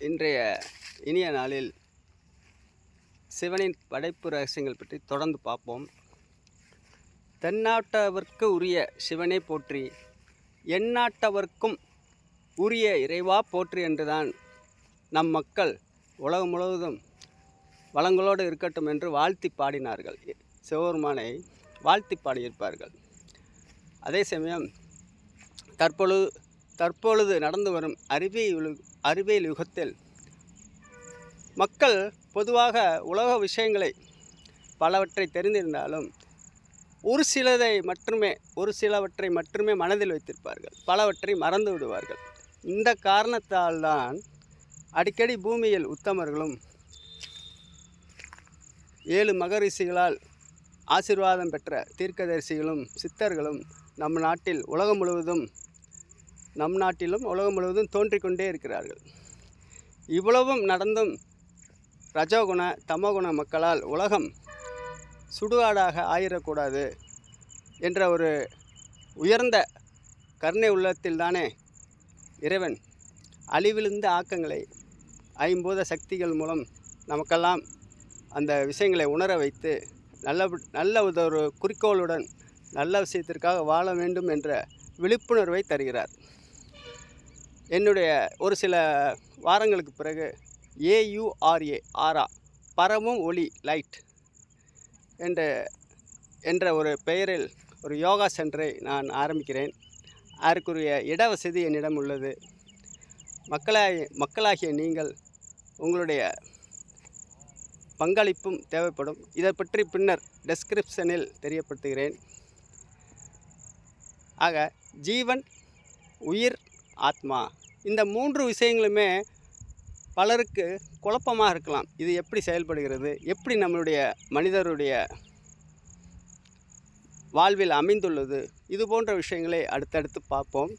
இன்றைய இனிய நாளில் சிவனின் படைப்பு ரகசியங்கள் பற்றி தொடர்ந்து பார்ப்போம். தென்னாட்டவர்க்கு உரிய சிவனை போற்றி, எந்நாட்டவர்க்கும் உரிய இறைவா போற்றி என்றுதான் நம் மக்கள் உலகம் முழுவதும் வளங்களோடு இருக்கட்டும் என்று வாழ்த்தி பாடினார்கள். சிவபெருமானை வாழ்த்தி பாடியிருப்பார்கள். அதே சமயம் தற்பொழுது நடந்து வரும் அறிவியல் யுகத்தில் மக்கள் பொதுவாக உலக விஷயங்களை பலவற்றை தெரிந்திருந்தாலும் ஒரு சிலவற்றை மட்டுமே மனதில் வைத்திருப்பார்கள், பலவற்றை மறந்து விடுவார்கள். இந்த காரணத்தால் தான் அடிக்கடி பூமியில் உத்தமர்களும் 7 மகரிஷிகளால் ஆசீர்வாதம் பெற்ற தீர்க்கதரிசிகளும் சித்தர்களும் நம் நாட்டிலும் உலகம் முழுவதும் தோன்றிக்கொண்டே இருக்கிறார்கள். இவ்வளவும் நடந்தும் ரஜோகுண தமோகுண மக்களால் உலகம் சுடுகாடாக ஆயிடக்கூடாது என்ற ஒரு உயர்ந்த கருணை உள்ளத்தில்தானே இறைவன் அழிவிழுந்த ஆக்கங்களை ஐம்பூத சக்திகள் மூலம் நமக்கெல்லாம் அந்த விஷயங்களை உணர வைத்து நல்ல ஒரு குறிக்கோளுடன் நல்ல விஷயத்திற்காக வாழ வேண்டும் என்ற விழிப்புணர்வை தருகிறார். என்னுடைய ஒரு சில வாரங்களுக்கு பிறகு AURA பரவும் ஒளி லைட் என்ற ஒரு பெயரில் ஒரு யோகா சென்டரை நான் ஆரம்பிக்கிறேன். அதற்குரிய இடவசதி என்னிடம் உள்ளது. மக்களாகிய நீங்கள் உங்களுடைய பங்களிப்பும் தேவைப்படும். இதை பற்றி பின்னர் டெஸ்கிரிப்ஷனில் தெரியப்படுத்துகிறேன். ஆக ஜீவன், உயிர், ஆத்மா, இந்த 3 விஷயங்களுமே பலருக்கு குழப்பமாக இருக்கலாம். இது எப்படி செயல்படுகிறது, எப்படி நம்மளுடைய மனிதருடைய வாழ்வில் அமைந்துள்ளது, இது போன்ற விஷயங்களை அடுத்தடுத்து பார்ப்போம்.